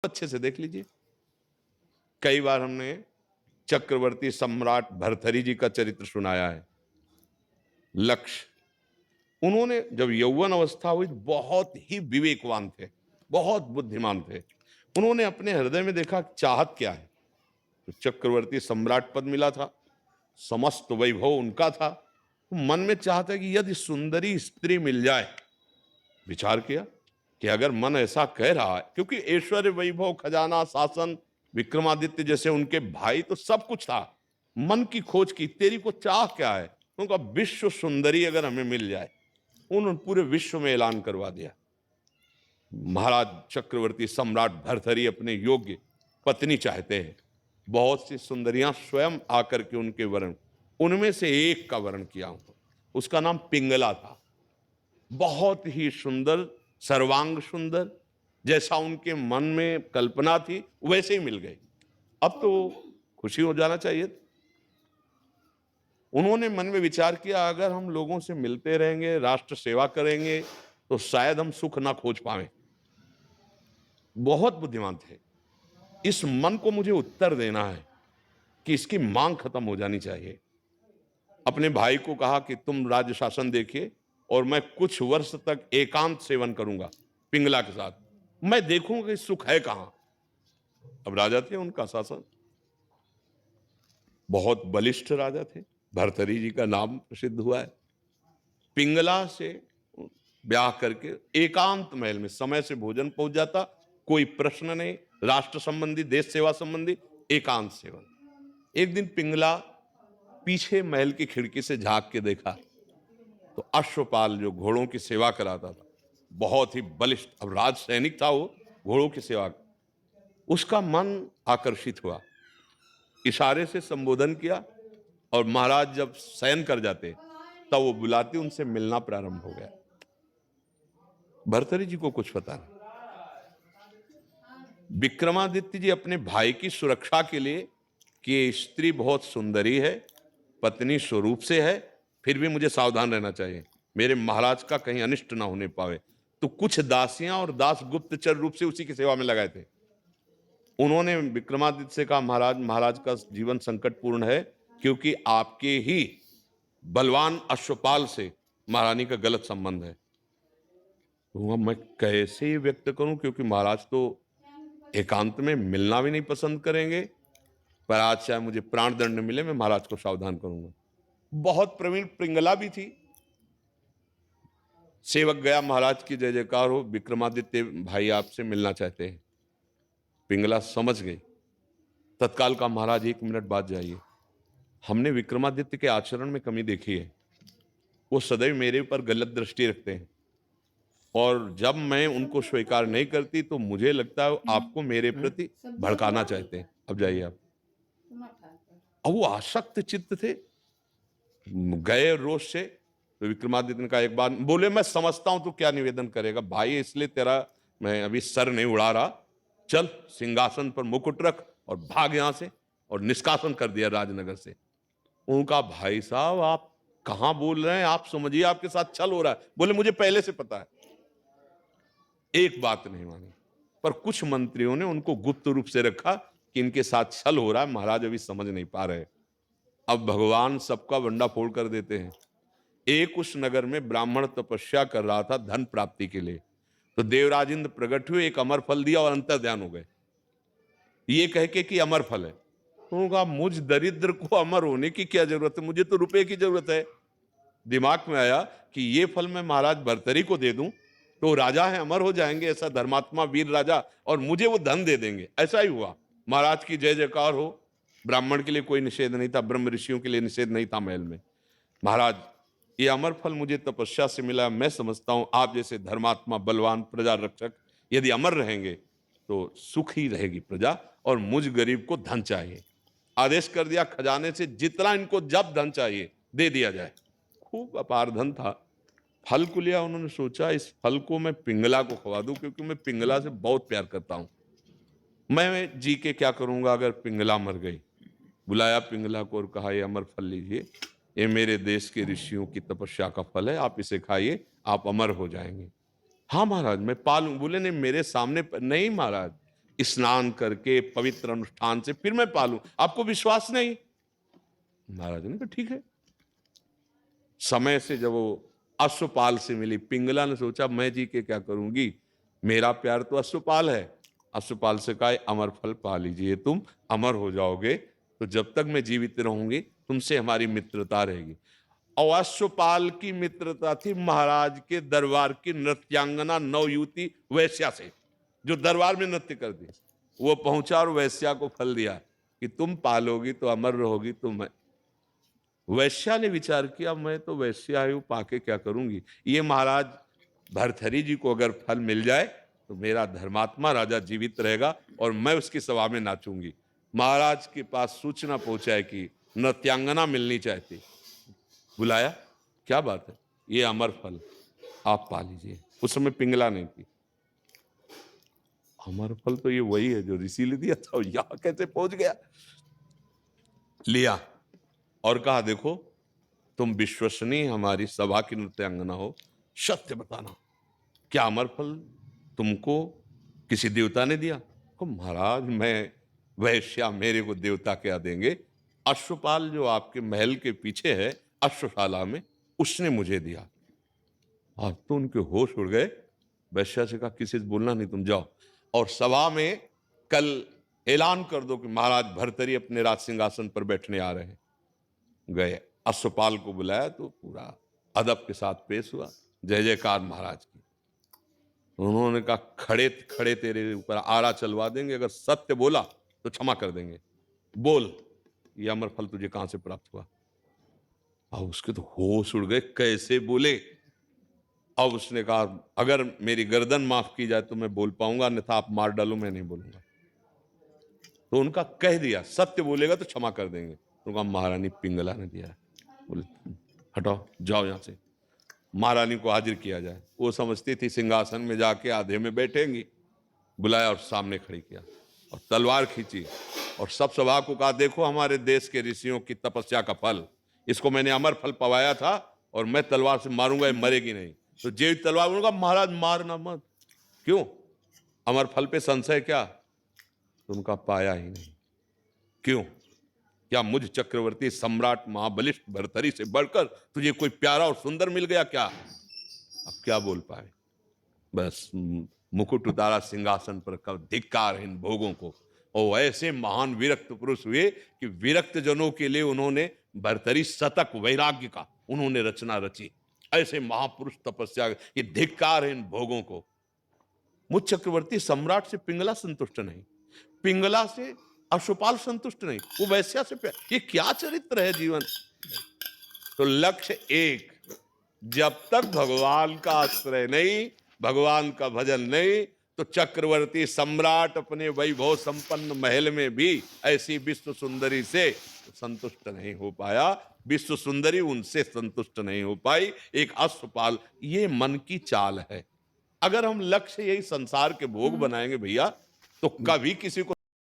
अच्छे से देख लीजिए। कई बार हमने चक्रवर्ती सम्राट भर्तृहरि जी का चरित्र सुनाया है। लक्ष्य, उन्होंने जब यौवन अवस्था हुई बहुत ही विवेकवान थे, बहुत बुद्धिमान थे। उन्होंने अपने हृदय में देखा चाहत क्या है, तो चक्रवर्ती सम्राट पद मिला था, समस्त वैभव उनका था। तो मन में चाहता है कि यदि सुंदरी स्त्री मिल जाए। विचार किया कि अगर मन ऐसा कह रहा है, क्योंकि ऐश्वर्य वैभव खजाना शासन विक्रमादित्य जैसे उनके भाई तो सब कुछ था। मन की खोज की, तेरी को चाह क्या है? उनका विश्व सुंदरी अगर हमें मिल जाए। उन्होंने पूरे विश्व में ऐलान करवा दिया, महाराज चक्रवर्ती सम्राट भर्तृहरि अपने योग्य पत्नी चाहते हैं। बहुत सी सुंदरियां स्वयं आकर के उनके वरण, उनमें से एक का वरण किया हूं। उसका नाम पिंगला था। बहुत ही सुंदर, सर्वांग सुंदर, जैसा उनके मन में कल्पना थी वैसे ही मिल गई। अब तो खुशी हो जाना चाहिए। उन्होंने मन में विचार किया, अगर हम लोगों से मिलते रहेंगे, राष्ट्र सेवा करेंगे, तो शायद हम सुख ना खोज पाए। बहुत बुद्धिमान थे। इस मन को मुझे उत्तर देना है कि इसकी मांग खत्म हो जानी चाहिए। अपने भाई को कहा कि तुम राज्य शासन देखिए और मैं कुछ वर्ष तक एकांत सेवन करूंगा पिंगला के साथ, मैं देखूंगा कि सुख है कहां। अब राजा थे, उनका शासन बहुत बलिष्ठ राजा थे। भर्तृहरि जी का नाम प्रसिद्ध हुआ है। पिंगला से ब्याह करके एकांत महल में समय से भोजन पहुंच जाता, कोई प्रश्न नहीं, राष्ट्र संबंधी देश सेवा संबंधी एकांत सेवन। एक दिन पिंगला पीछे महल की खिड़की से झांक के देखा तो अश्वपाल जो घोड़ों की सेवा कराता था, बहुत ही बलिष्ठ, अब राज सैनिक था वो, घोड़ों की सेवा, उसका मन आकर्षित हुआ। इशारे से संबोधन किया और महाराज जब शयन कर जाते तब वो बुलाते, उनसे मिलना प्रारंभ हो गया। भर्तृहरि जी को कुछ पता नहीं। विक्रमादित्य जी अपने भाई की सुरक्षा के लिए कि ये स्त्री बहुत सुंदरी है, पत्नी स्वरूप से है, फिर भी मुझे सावधान रहना चाहिए, मेरे महाराज का कहीं अनिष्ट ना होने पावे, तो कुछ दासियां और दास गुप्तचर रूप से उसी की सेवा में लगाए थे। उन्होंने विक्रमादित्य से कहा, महाराज, महाराज का जीवन संकटपूर्ण है, क्योंकि आपके ही बलवान अश्वपाल से महारानी का गलत संबंध है। तो मैं कैसे व्यक्त करूं, क्योंकि महाराज तो एकांत में मिलना भी नहीं पसंद करेंगे, पर आज चाहे मुझे प्राण दंड मिले, मैं महाराज को सावधान करूंगा। बहुत प्रवीण पिंगला भी थी। सेवक गया, महाराज की जय जयकार हो, विक्रमादित्य भाई आपसे मिलना चाहते हैं। पिंगला समझ गई, तत्काल का, महाराज 1 मिनट बाद जाइए, हमने विक्रमादित्य के आचरण में कमी देखी है। वो सदैव मेरे ऊपर गलत दृष्टि रखते हैं और जब मैं उनको स्वीकार नहीं करती तो मुझे लगता है आपको मेरे प्रति भड़काना चाहते हैं। अब जाइए आप। अब वो आसक्त चित्त थे, गए रोष से। तो विक्रमादित्य ने कहा, एक बार बोले, मैं समझता हूं तो क्या निवेदन करेगा भाई, इसलिए तेरा मैं अभी सर नहीं उड़ा रहा, चल सिंहासन पर मुकुट रख और भाग यहां से, और निष्कासन कर दिया राजनगर से। उनका, भाई साहब आप कहां बोल रहे हैं, आप समझिए आपके साथ छल हो रहा है। बोले, मुझे पहले से पता है। एक बात नहीं मानी, पर कुछ मंत्रियों ने उनको गुप्त रूप से रखा कि इनके साथ छल हो रहा है, महाराज अभी समझ नहीं पा रहे। अब भगवान सबका वंडा फोड़ कर देते हैं। एक उस नगर में ब्राह्मण तपस्या कर रहा था धन प्राप्ति के लिए, तो देवराज इंद्र प्रकट हुए, एक अमर फल दिया और अंतर ध्यान हो गए, ये कह के कि अमर फल है। तो कहा, मुझ दरिद्र को अमर होने की क्या जरूरत है, मुझे तो रुपए की जरूरत है। दिमाग में आया कि ये फल मैं महाराज भर्तृहरि को दे दूं तो राजा है, अमर हो जाएंगे, ऐसा धर्मात्मा वीर राजा, और मुझे वो धन दे देंगे। ऐसा ही हुआ। महाराज की जय जयकार हो। ब्राह्मण के लिए कोई निषेध नहीं था, ब्रह्म ऋषियों के लिए निषेध नहीं था महल में। महाराज, ये अमर फल मुझे तपस्या से मिला, मैं समझता हूं आप जैसे धर्मात्मा बलवान प्रजा रक्षक यदि अमर रहेंगे तो सुख ही रहेगी प्रजा, और मुझ गरीब को धन चाहिए। आदेश कर दिया, खजाने से जितना इनको जब धन चाहिए दे दिया जाए। खूब अपार धन था। फल को लिया, उन्होंने सोचा इस फल को मैं पिंगला को खवा दूं, क्योंकि मैं पिंगला से बहुत प्यार करता हूं। मैं जी के क्या करूंगा अगर पिंगला मर गई। बुलाया पिंगला को और कहा, ये अमर फल लीजिए, ये मेरे देश के ऋषियों की तपस्या का फल है, आप इसे खाइए, आप अमर हो जाएंगे। हाँ महाराज, मैं पालूं। बोले, नहीं मेरे सामने नहीं महाराज, स्नान करके पवित्र अनुष्ठान से फिर मैं पालूं। आपको विश्वास नहीं? महाराज ने कहा ठीक है। समय से जब वो अश्वपाल से मिली, पिंगला ने सोचा मैं जी के क्या करूंगी, मेरा प्यार तो अश्वपाल है। अश्वपाल से कहा अमर फल पा लीजिए, तुम अमर हो जाओगे, तो जब तक मैं जीवित रहूंगी तुमसे हमारी मित्रता रहेगी। और अश्वपाल की मित्रता थी महाराज के दरबार की नृत्यांगना नवयुवती वैश्या से, जो दरबार में नृत्य करती। वो पहुंचा और वैश्या को फल दिया कि तुम पालोगी तो अमर रहोगी। तो मैं, वैश्या ने विचार किया मैं तो वैश्या हूं, पाके क्या करूंगी। ये महाराज भर्तहरि जी को अगर फल मिल जाए तो मेरा धर्मात्मा राजा जीवित रहेगा और मैं उसकी सभा में नाचूंगी। महाराज के पास सूचना पहुंचाए कि नृत्यांगना मिलनी चाहती। बुलाया, क्या बात है? ये अमर फल आप पा लीजिए। उस समय पिंगला नहीं थी। अमर फल तो ये वही है जो ऋषि ने दिया था, यहां कैसे पहुंच गया? लिया और कहा देखो तुम विश्वसनीय हमारी सभा की नृत्यांगना हो, सत्य बताना, क्या अमर फल तुमको किसी देवता ने दिया? को महाराज मैं वैश्या, मेरे को देवता क्या देंगे? अश्वपाल जो आपके महल के पीछे है अश्वशाला में, उसने मुझे दिया। अब तो उनके होश उड़ गए। वैश्या से कहा किसी से बोलना नहीं, तुम जाओ और सभा में कल ऐलान कर दो कि महाराज भर्तरी अपने राज सिंहासन पर बैठने आ रहे हैं। गए, अश्वपाल को बुलाया तो पूरा अदब के साथ पेश हुआ, जय जयकार महाराज की। उन्होंने कहा खड़े खड़े तेरे ऊपर आरा चलवा देंगे, अगर सत्य बोला तो क्षमा कर देंगे। बोल, ये अमर फल तुझे कहां से प्राप्त हुआ? अब उसके तो होश उड़ गए, कैसे बोले। अब उसने कहा अगर मेरी गर्दन माफ की जाए तो मैं बोल पाऊंगा, अन्यथा आप मार डालो, मैं नहीं बोलूंगा। तो उनका कह दिया सत्य बोलेगा तो क्षमा कर देंगे। तो उनका महारानी पिंगला ने दिया। बोले हटाओ, जाओ यहां से। महारानी को हाजिर किया जाए। वो समझती थी सिंहासन में जाके आधे में बैठेंगी। बुलाया और सामने खड़ी किया और तलवार खींची और सब सभा को कहा देखो हमारे देश के ऋषियों की तपस्या का फल, इसको मैंने अमर फल पवाया था और मैं तलवार से मारूंगा, ये मरेगी नहीं। तो जे तलवार, उनका महाराज मारना मत। क्यों? अमर फल पे संशय क्या? तो उनका पाया ही नहीं। क्यों? क्या मुझ चक्रवर्ती सम्राट महाबलिष्ठ भर्तरी से बढ़कर तुझे कोई प्यारा और सुंदर मिल गया क्या? अब क्या बोल पाए? बस मुकुट उतारा सिंहासन पर, कब धिक्कार इन भोगों को। और ऐसे महान विरक्त पुरुष हुए कि विरक्त जनों के लिए उन्होंने भर्तरी शतक वैराग्य का उन्होंने रचना रची। ऐसे महापुरुष तपस्या, ये धिक्कार है इन भोगों को। मुझ चक्रवर्ती सम्राट से पिंगला संतुष्ट नहीं, पिंगला से अश्वपाल संतुष्ट नहीं, वो वैश्या से प्यार। ये क्या चरित्र है जीवन? तो लक्ष्य एक, जब तक भगवान का आश्रय नहीं, भगवान का भजन नहीं, तो चक्रवर्ती सम्राट अपने वैभव संपन्न महल में भी ऐसी विश्व सुंदरी से संतुष्ट नहीं हो पाया। विश्व सुंदरी उनसे संतुष्ट नहीं हो पाई। एक अश्वपाल, ये मन की चाल है। अगर हम लक्ष्य यही संसार के भोग बनाएंगे भैया, तो कभी किसी को